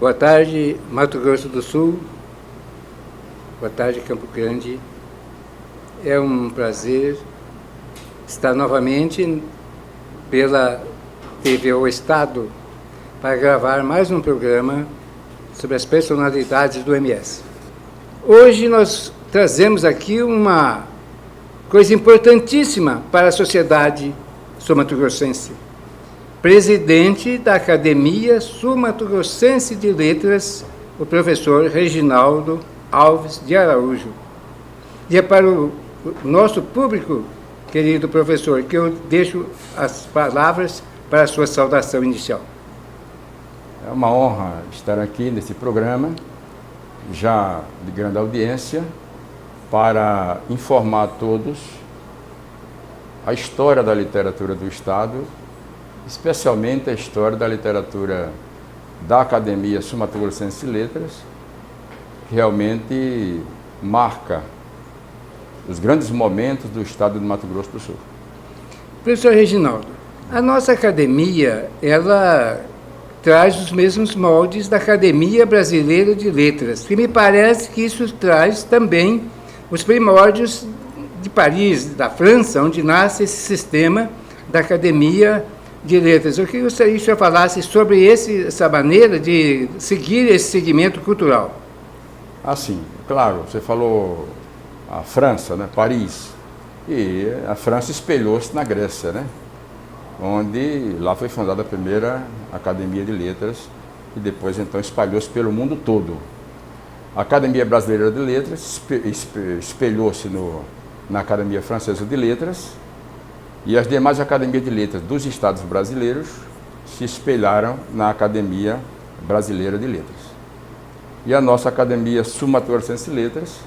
Boa tarde, Mato Grosso do Sul. Boa tarde, Campo Grande. É um prazer estar novamente pela TV O Estado para gravar mais um programa sobre as personalidades do MS. Hoje nós trazemos aqui uma coisa importantíssima para a sociedade sul-mato-grossense. Presidente da Academia Sul-Mato-Grossense de Letras, o professor Reginaldo Alves de Araújo. E é para o nosso público, querido professor, que eu deixo as palavras para a sua saudação inicial. É uma honra estar aqui nesse programa, já de grande audiência, para informar a todos a história da literatura do Estado, especialmente a história da literatura da Academia Sul-Mato-Grossense de Letras, que realmente marca os grandes momentos do Estado de Mato Grosso do Sul. Professor Reginaldo, a nossa academia, ela traz os mesmos moldes da Academia Brasileira de Letras, e me parece que isso traz também os primórdios de Paris, da França, onde nasce esse sistema da Academia de Letras. Eu gostaria que o senhor falasse sobre essa maneira de seguir esse segmento cultural. Sim, claro, você falou a França, né, Paris, e a França espelhou-se na Grécia, né, onde lá foi fundada a primeira Academia de Letras e depois então espalhou-se pelo mundo todo. A Academia Brasileira de Letras espelhou-se na Academia Francesa de Letras e as demais Academias de Letras dos Estados brasileiros se espelharam na Academia Brasileira de Letras. E a nossa Academia Sul-Mato-Grossense de Letras,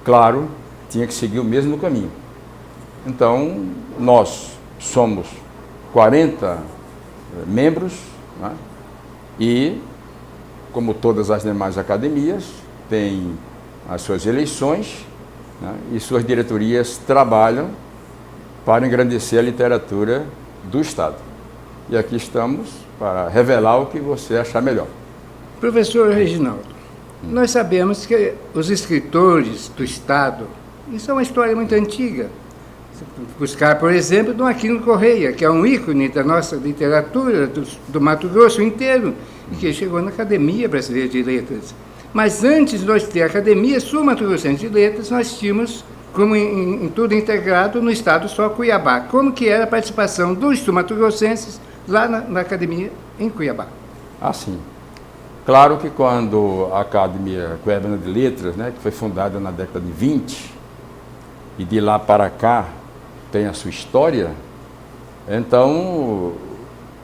claro, tinha que seguir o mesmo caminho. Então, nós somos 40 membros, né? E, como todas as demais academias, tem as suas eleições, né? E suas diretorias trabalham para engrandecer a literatura do Estado. E aqui estamos para revelar o que você achar melhor. Professor Reginaldo, nós sabemos que os escritores do Estado, isso é uma história muito antiga. Buscar, por exemplo, Dom Aquino Correia, que é um ícone da nossa literatura, do Mato Grosso inteiro, e que chegou na Academia Brasileira de Letras. Mas antes de nós ter a Academia Sul-Mato-Grossense de Letras, nós tínhamos, como em tudo integrado, no estado só Cuiabá. Como que era a participação dos sul-mato-grossenses lá na Academia em Cuiabá? Sim. Claro que quando a Academia Cuiabana de Letras, né, que foi fundada na década de 20, e de lá para cá tem a sua história, então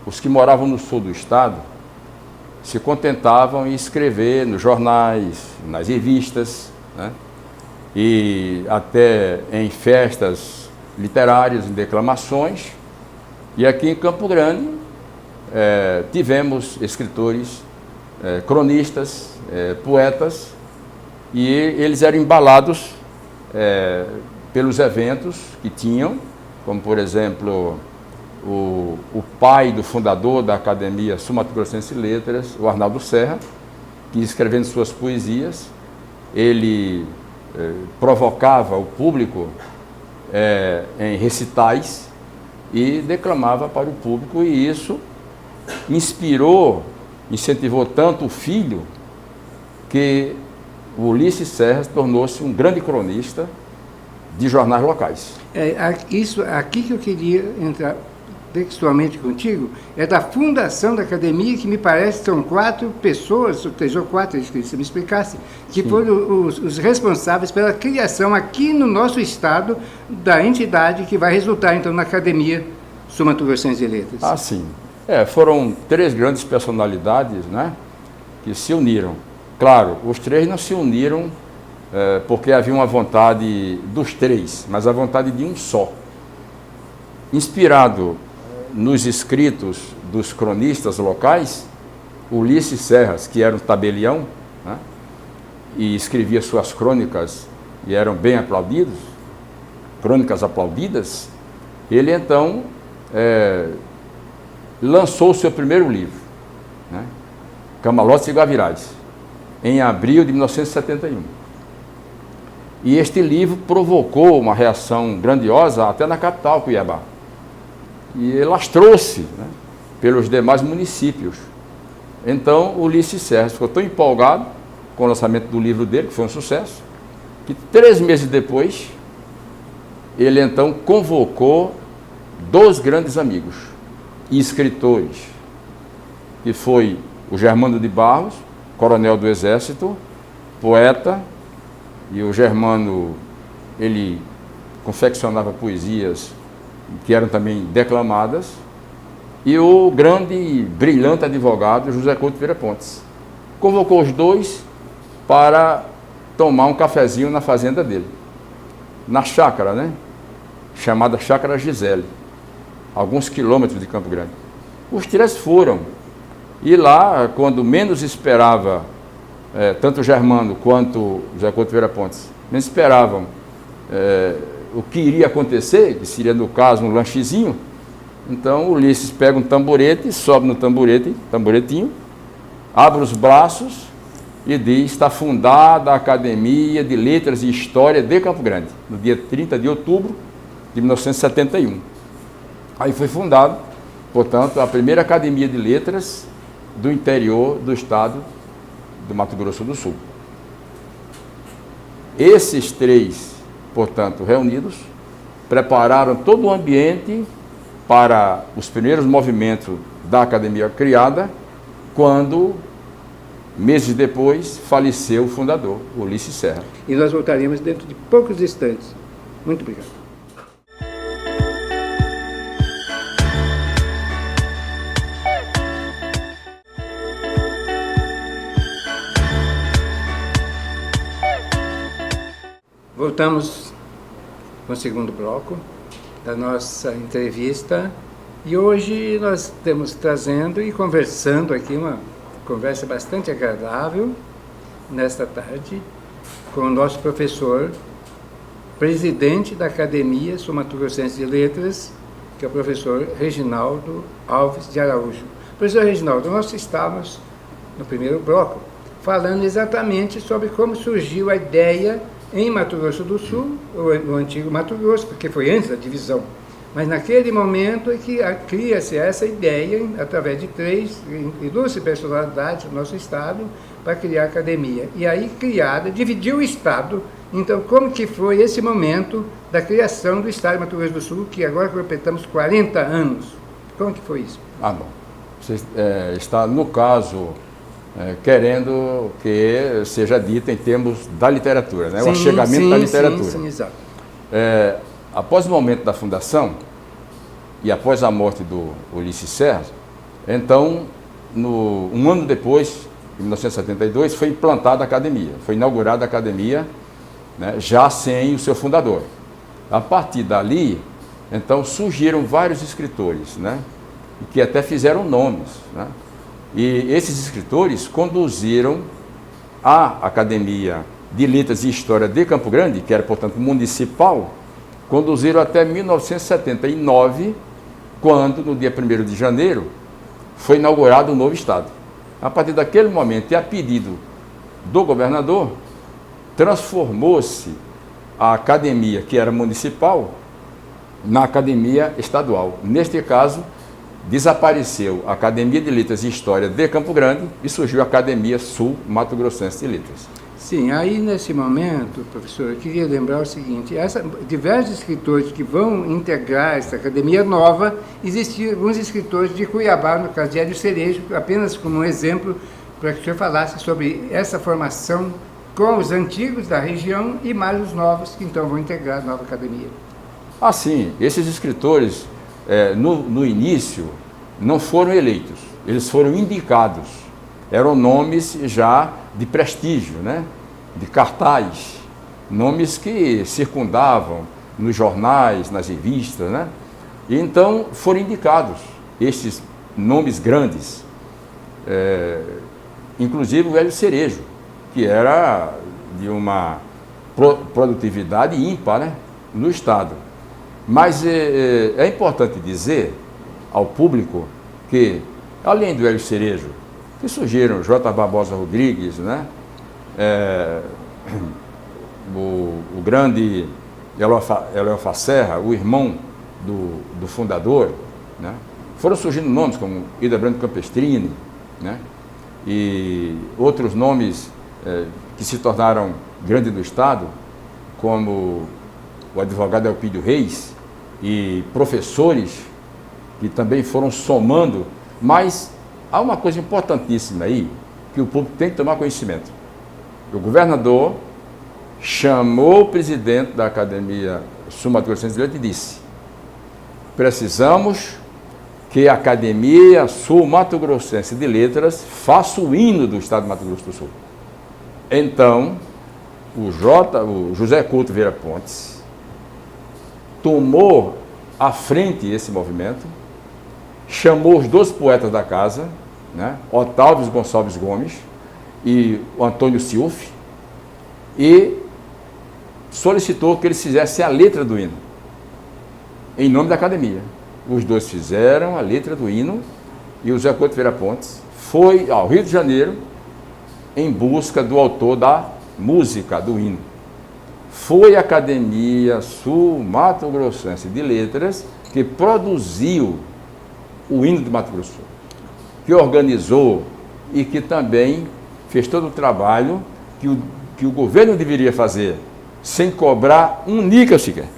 os que moravam no sul do estado se contentavam em escrever nos jornais, nas revistas, né, e até em festas literárias, em declamações. E aqui em Campo Grande tivemos escritores, cronistas, poetas, e eles eram embalados pelos eventos que tinham, como por exemplo o pai do fundador da Academia Sul-Mato-Grossense de Letras, o Arnaldo Serra, que escrevendo suas poesias, ele provocava o público em recitais e declamava para o público, e isso incentivou tanto o filho, que o Ulisses Serra tornou-se um grande cronista de jornais locais. Isso aqui que eu queria entrar textualmente contigo, é da fundação da academia, que me parece que são 4 pessoas, ou 3 ou 4, se você me explicasse, que foram os responsáveis pela criação aqui no nosso estado da entidade que vai resultar então na Academia Sul-Mato-Grossense de Letras. Sim. Foram 3 grandes personalidades, né, que se uniram. Claro, os 3 não se uniram porque havia uma vontade dos 3, mas a vontade de um só. Inspirado nos escritos dos cronistas locais, Ulisses Serras, que era um tabelião, né, e escrevia suas crônicas e eram bem aplaudidos, crônicas aplaudidas, ele então lançou o seu primeiro livro, né, Camalotes e Guavirais, em abril de 1971. E este livro provocou uma reação grandiosa até na capital, Cuiabá. E lastrou-se, né, pelos demais municípios. Então, Ulisses Serra ficou tão empolgado com o lançamento do livro dele, que foi um sucesso, que 3 meses depois, ele então convocou 2 grandes amigos e escritores, que foi o Germano de Barros, coronel do Exército, poeta, e o Germano, ele confeccionava poesias que eram também declamadas, e o grande e brilhante advogado José Couto Vieira Pontes. Convocou os 2 para tomar um cafezinho na fazenda dele, na chácara, né? Chamada Chácara Gisele, alguns quilômetros de Campo Grande. Os 3 foram, e lá, quando menos esperava, tanto o Germano quanto José Couto Vieira Pontes, menos esperavam o que iria acontecer, que seria, no caso, um lanchezinho. Então, Ulisses pega um tamborete, sobe no tamboretinho, abre os braços e diz: está fundada a Academia de Letras e História de Campo Grande, no dia 30 de outubro de 1971. Aí foi fundado, portanto, a primeira Academia de Letras do interior do estado do Mato Grosso do Sul. Esses 3, portanto, reunidos, prepararam todo o ambiente para os primeiros movimentos da academia criada, quando, meses depois, faleceu o fundador, Ulisses Serra. E nós voltaremos dentro de poucos instantes. Muito obrigado. Voltamos com o segundo bloco da nossa entrevista, e hoje nós estamos trazendo e conversando aqui uma conversa bastante agradável nesta tarde com o nosso professor, presidente da Academia Sul-Mato-Grossense de Letras, que é o professor Reginaldo Alves de Araújo. Professor Reginaldo, nós estávamos no primeiro bloco falando exatamente sobre como surgiu a ideia em Mato Grosso do Sul, no antigo Mato Grosso, porque foi antes da divisão. Mas naquele momento é que cria-se essa ideia, através de 3 ilustres personalidades do nosso estado, para criar a academia. E aí, criada, dividiu o estado. Então, como que foi esse momento da criação do estado de Mato Grosso do Sul, que agora completamos 40 anos? Como que foi isso? Bom, você está, no caso, querendo que seja dito em termos da literatura, né? O achegamento da literatura. Sim, exato. Após o momento da fundação e após a morte do Ulisses Serra, então, um ano depois, em 1972, foi implantada a academia, foi inaugurada a academia, né, já sem o seu fundador. A partir dali, então, surgiram vários escritores, né, que até fizeram nomes, né, e esses escritores conduziram a Academia de Letras e História de Campo Grande, que era, portanto, municipal, conduziram até 1979, quando, no dia 1º de janeiro, foi inaugurado um novo estado. A partir daquele momento, e a pedido do governador, transformou-se a academia, que era municipal, na academia estadual. Neste caso, desapareceu a Academia de Letras e História de Campo Grande e surgiu a Academia Sul-Mato-Grossense de Letras. Sim, aí nesse momento, professor, eu queria lembrar o seguinte: diversos escritores que vão integrar essa academia nova, existiam alguns escritores de Cuiabá, no caso de Hélio Cerejo, apenas como um exemplo, para que o senhor falasse sobre essa formação com os antigos da região e mais os novos que então vão integrar a nova academia. Sim, esses escritores, no início, não foram eleitos, eles foram indicados, eram nomes já de prestígio, né? De cartaz, nomes que circundavam nos jornais, nas revistas, né? E então foram indicados esses nomes grandes, inclusive o Hélio Cerejo, que era de uma produtividade ímpar, né, no estado. Mas é importante dizer ao público que, além do Hélio Cerejo, que surgiram, J. Barbosa Rodrigues, né? O grande Eliofa Serra, o irmão do fundador, né? Foram surgindo nomes como Hildebrando Campestrini, né? E outros nomes que se tornaram grandes do Estado, como o advogado Elpidio Reis, e professores que também foram somando, mas há uma coisa importantíssima aí, que o público tem que tomar conhecimento. O governador chamou o presidente da Academia Sul-Mato-Grossense de Letras e disse: precisamos que a Academia Sul-Mato-Grossense de Letras faça o hino do Estado de Mato Grosso do Sul. Então, o José Couto Vieira Pontes tomou à frente esse movimento, chamou os 2 poetas da casa, né, Otávio Gonçalves Gomes e o Antônio Silfe, e solicitou que eles fizessem a letra do hino, em nome da academia. Os 2 fizeram a letra do hino e o José Couto Vieira Pontes foi ao Rio de Janeiro em busca do autor da música do hino. Foi a Academia Sul-Mato-Grossense de Letras que produziu o hino do Mato Grosso, que organizou e que também fez todo o trabalho que o governo deveria fazer, sem cobrar um níquel sequer.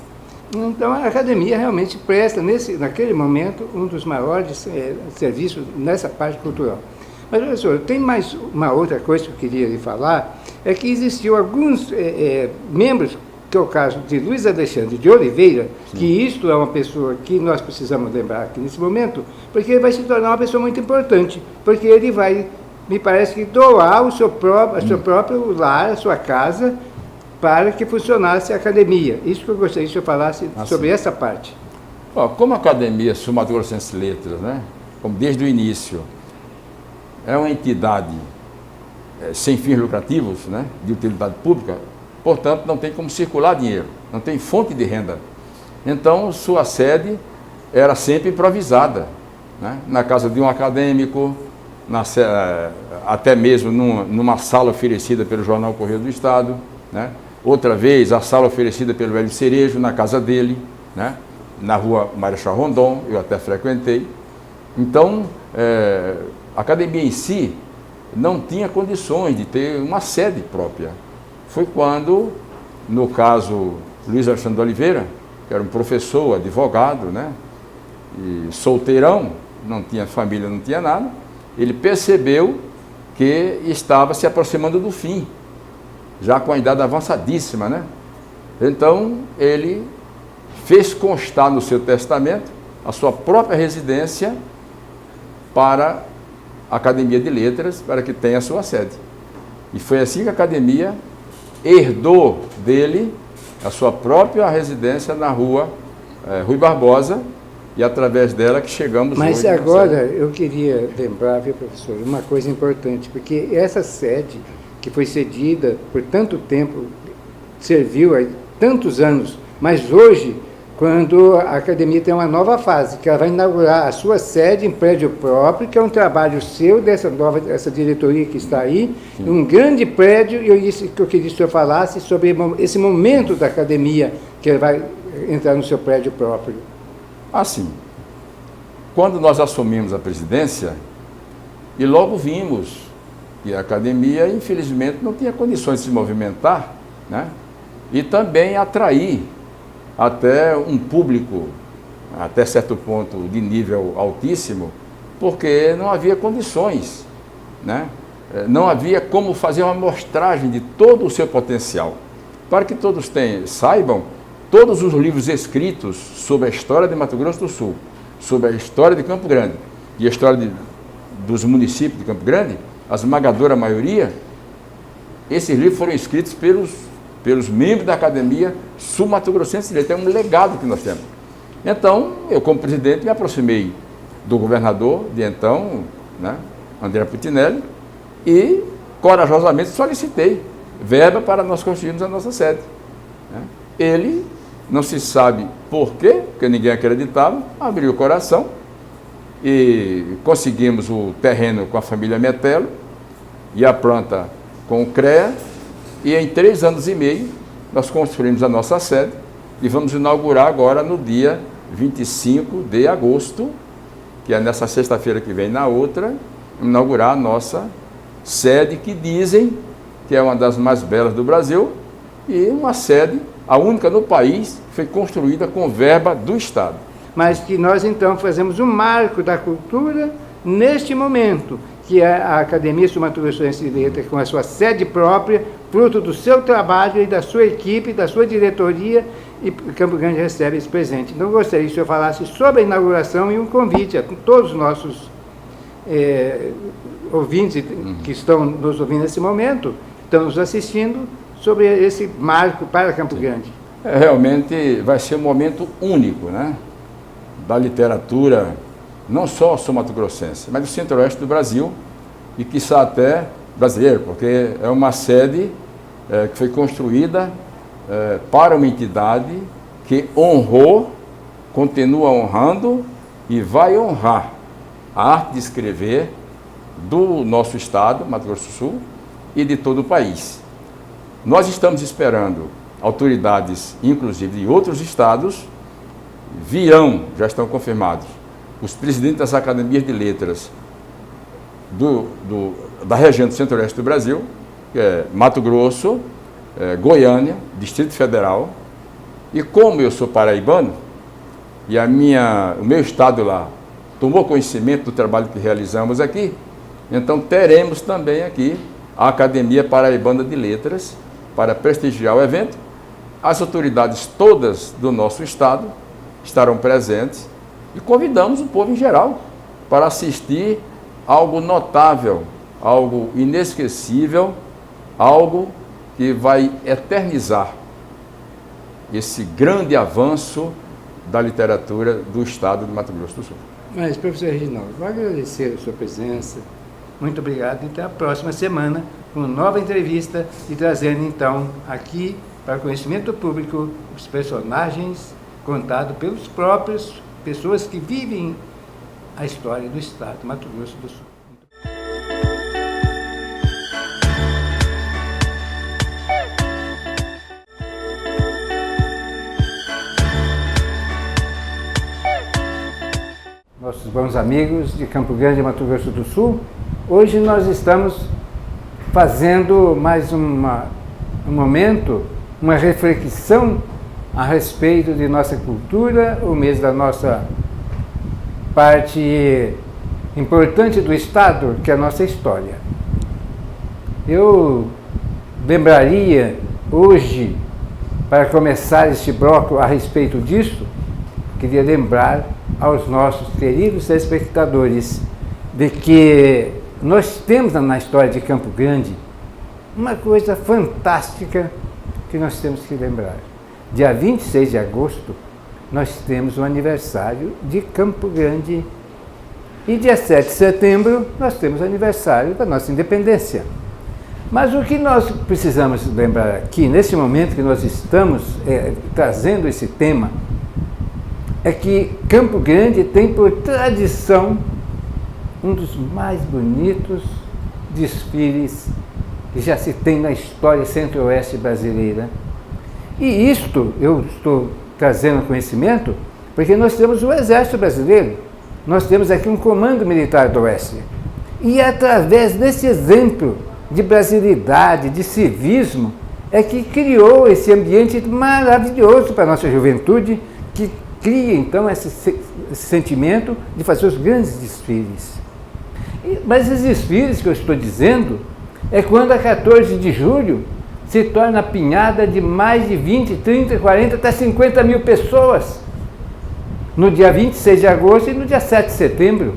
Então, a academia realmente presta, naquele momento, um dos maiores serviços nessa parte cultural. Mas, professor, tem mais uma outra coisa que eu queria lhe falar, é que existiam alguns membros, que é o caso de Luiz Alexandre de Oliveira, sim, que isto é uma pessoa que nós precisamos lembrar aqui nesse momento, porque ele vai se tornar uma pessoa muito importante, porque ele vai, me parece que, doar o seu próprio lar, a sua casa, para que funcionasse a academia. Isso que eu gostaria que o senhor falasse sobre essa parte. Como a Academia Sul-Mato-Grossense de Letras, né, como desde o início, é uma entidade sem fins lucrativos, né, de utilidade pública, portanto, não tem como circular dinheiro, não tem fonte de renda. Então, sua sede era sempre improvisada, né, na casa de um acadêmico, até mesmo numa sala oferecida pelo jornal Correio do Estado, né? Outra vez, a sala oferecida pelo Hélio Cerejo, na casa dele, né? Na rua Marechal Rondon, eu até frequentei. Então, a academia em si não tinha condições de ter uma sede própria. Foi quando, no caso, Luiz Alexandre de Oliveira, que era um professor, advogado, né? E solteirão, não tinha família, não tinha nada, ele percebeu que estava se aproximando do fim, já com a idade avançadíssima, né? Então, ele fez constar no seu testamento a sua própria residência para a Academia de Letras, para que tenha a sua sede. E foi assim que a Academia herdou dele a sua própria residência na rua Rui Barbosa, e através dela que chegamos hoje. Mas agora eu queria lembrar, viu, professor, uma coisa importante, porque essa sede que foi cedida por tanto tempo, serviu há tantos anos, mas hoje, quando a academia tem uma nova fase, que ela vai inaugurar a sua sede em prédio próprio, que é um trabalho seu, dessa diretoria que está aí, sim, um grande prédio, e eu queria que o senhor falasse sobre esse momento da academia, que ela vai entrar no seu prédio próprio. Assim, quando nós assumimos a presidência, e logo vimos que a academia, infelizmente, não tinha condições de se movimentar, né? E também atrair até um público, até certo ponto, de nível altíssimo, porque não havia condições, né? Não havia como fazer uma amostragem de todo o seu potencial. Para que todos saibam, todos os livros escritos sobre a história de Mato Grosso do Sul, sobre a história de Campo Grande e a história dos municípios de Campo Grande, a esmagadora maioria, esses livros foram escritos pelos membros da Academia Sul-Mato-Grossense de Letras. É um legado que nós temos. Então, eu como presidente me aproximei do governador de então, né, André Putinelli, e corajosamente solicitei verba para nós construirmos a nossa sede, né? Ele, não se sabe por quê, porque ninguém acreditava, abriu o coração e conseguimos o terreno com a família Metelo e a planta com o CREA, e em 3 anos e meio nós construímos a nossa sede e vamos inaugurar agora no dia 25 de agosto, que é nessa sexta-feira que vem, na outra, inaugurar a nossa sede, que dizem que é uma das mais belas do Brasil, e uma sede, a única no país, que foi construída com verba do Estado. Mas que nós então fazemos um marco da cultura neste momento, que é a Academia Sul-Mato-Grossense de Letras, com a sua sede própria, fruto do seu trabalho e da sua equipe, da sua diretoria, e Campo Grande recebe esse presente. Então, gostaria que o senhor falasse sobre a inauguração e um convite a todos os nossos ouvintes que estão nos ouvindo nesse momento, estão nos assistindo, sobre esse marco para Campo Grande. Realmente vai ser um momento único, né, da literatura, não só sul-mato-grossense, mas do centro-oeste do Brasil, e quiçá até brasileiro, porque é uma sede que foi construída para uma entidade que honrou, continua honrando e vai honrar a arte de escrever do nosso estado, Mato Grosso do Sul, e de todo o país. Nós estamos esperando autoridades, inclusive de outros estados, já estão confirmados, os presidentes das academias de letras da região do centro-oeste do Brasil, que é Mato Grosso, Goiânia, Distrito Federal, e como eu sou paraibano, e o meu estado lá tomou conhecimento do trabalho que realizamos aqui, então teremos também aqui a Academia Paraibana de Letras para prestigiar o evento. As autoridades todas do nosso estado estarão presentes e convidamos o povo em geral para assistir algo notável, algo inesquecível, algo que vai eternizar esse grande avanço da literatura do estado de Mato Grosso do Sul. Mas, professor Reginaldo, vou agradecer a sua presença. Muito obrigado. Até a próxima semana, com nova entrevista e trazendo, então, aqui, para conhecimento público, os personagens contados pelos próprios pessoas que vivem a história do estado de Mato Grosso do Sul. Nossos bons amigos de Campo Grande, Mato Grosso do Sul, hoje nós estamos fazendo mais um momento, uma reflexão a respeito de nossa cultura, o mês da nossa parte importante do Estado, que é a nossa história. Eu lembraria hoje, para começar este bloco a respeito disso, queria lembrar aos nossos queridos telespectadores de que nós temos na história de Campo Grande uma coisa fantástica que nós temos que lembrar. Dia 26 de agosto, nós temos o aniversário de Campo Grande. E dia 7 de setembro, nós temos o aniversário da nossa independência. Mas o que nós precisamos lembrar aqui, nesse momento que nós estamos trazendo esse tema, é que Campo Grande tem por tradição um dos mais bonitos desfiles que já se tem na história centro-oeste brasileira. E isto eu estou trazendo conhecimento porque nós temos o Exército Brasileiro, nós temos aqui um Comando Militar do Oeste. E através desse exemplo de brasilidade, de civismo, é que criou esse ambiente maravilhoso para a nossa juventude, que cria então esse sentimento de fazer os grandes desfiles. Mas esses desfiles que eu estou dizendo é quando a 14 de julho se torna a pinhada de mais de 20, 30, 40, até 50 mil pessoas. No dia 26 de agosto e no dia 7 de setembro.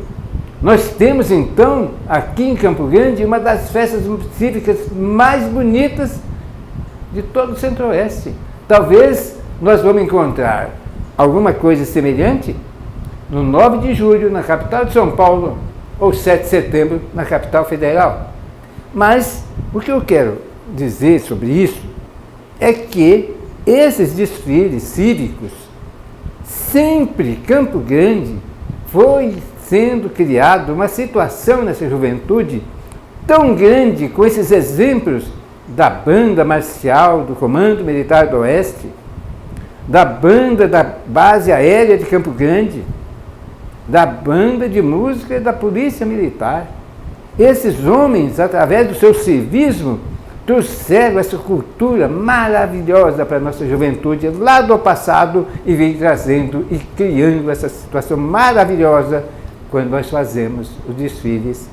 Nós temos então, aqui em Campo Grande, uma das festas cívicas mais bonitas de todo o Centro-Oeste. Talvez nós vamos encontrar alguma coisa semelhante no 9 de julho, na capital de São Paulo, ou 7 de setembro, na capital federal. Mas o que eu quero dizer sobre isso é que esses desfiles cívicos, sempre Campo Grande foi sendo criada uma situação nessa juventude tão grande, com esses exemplos da banda marcial do Comando Militar do Oeste, da banda da Base Aérea de Campo Grande, da banda de música da Polícia Militar. Esses homens, através do seu civismo, trouxeram essa cultura maravilhosa para a nossa juventude lá do passado e vem trazendo e criando essa situação maravilhosa quando nós fazemos os desfiles,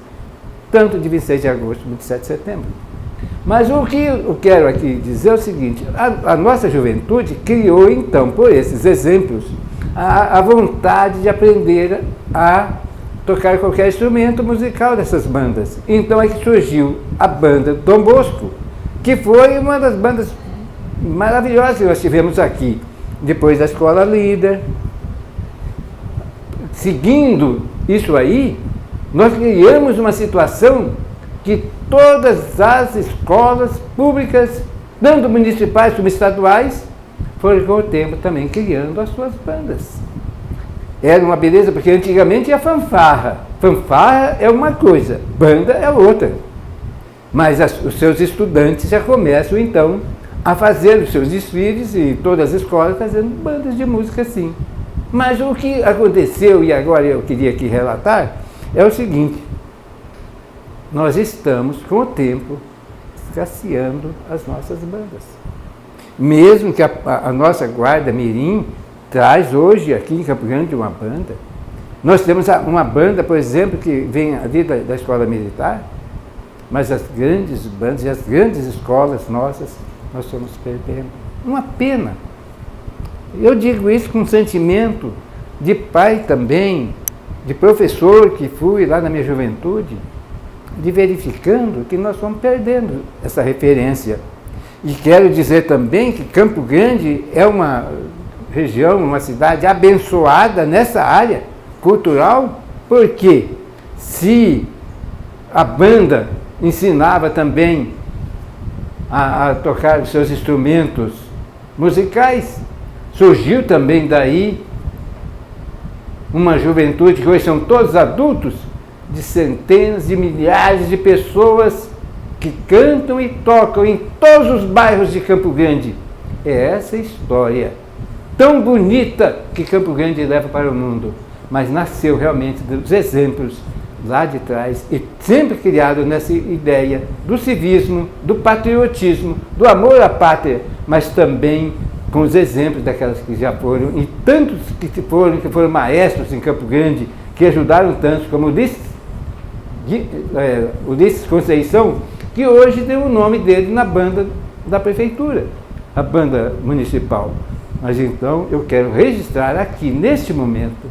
tanto de 26 de agosto como de 7 de setembro. Mas o que eu quero aqui dizer é o seguinte: a nossa juventude criou, então, por esses exemplos, a vontade de aprender a tocar qualquer instrumento musical dessas bandas. Então é que surgiu a banda Dom Bosco, que foi uma das bandas maravilhosas que nós tivemos aqui, depois da Escola Líder. Seguindo isso aí, nós criamos uma situação que todas as escolas públicas, tanto municipais como estaduais, foram com o tempo também criando as suas bandas. Era uma beleza, porque antigamente ia fanfarra. Fanfarra é uma coisa, banda é outra. Mas os seus estudantes já começam, então, a fazer os seus desfiles e todas as escolas fazendo bandas de música assim. Mas o que aconteceu, e agora eu queria aqui relatar, é o seguinte: nós estamos, com o tempo, escasseando as nossas bandas. Mesmo que a nossa Guarda Mirim traz hoje aqui em Campo Grande uma banda. Nós temos uma banda, por exemplo, que vem ali da Escola Militar, mas as grandes bandas e as grandes escolas nossas, nós estamos perdendo. Uma pena. Eu digo isso com sentimento de pai também, de professor que fui lá na minha juventude, de verificando que nós estamos perdendo essa referência. E quero dizer também que Campo Grande é uma região, uma cidade abençoada nessa área cultural, porque se a banda ensinava também a tocar os seus instrumentos musicais, surgiu também daí uma juventude que hoje são todos adultos, de centenas de milhares de pessoas que cantam e tocam em todos os bairros de Campo Grande. É essa história tão bonita que Campo Grande leva para o mundo, mas nasceu realmente dos exemplos lá de trás e sempre criado nessa ideia do civismo, do patriotismo, do amor à pátria, mas também com os exemplos daquelas que já foram, e tantos que foram maestros em Campo Grande, que ajudaram tantos, como Ulisses Conceição, que hoje tem o nome dele na banda da prefeitura, a banda municipal. Mas então eu quero registrar aqui, neste momento,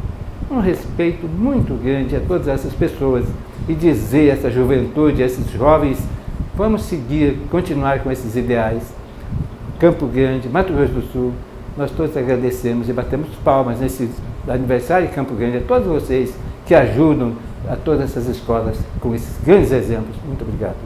um respeito muito grande a todas essas pessoas e dizer a essa juventude, a esses jovens, vamos seguir, continuar com esses ideais. Campo Grande, Mato Grosso do Sul, nós todos agradecemos e batemos palmas nesse aniversário de Campo Grande a todos vocês que ajudam a todas essas escolas com esses grandes exemplos. Muito obrigado.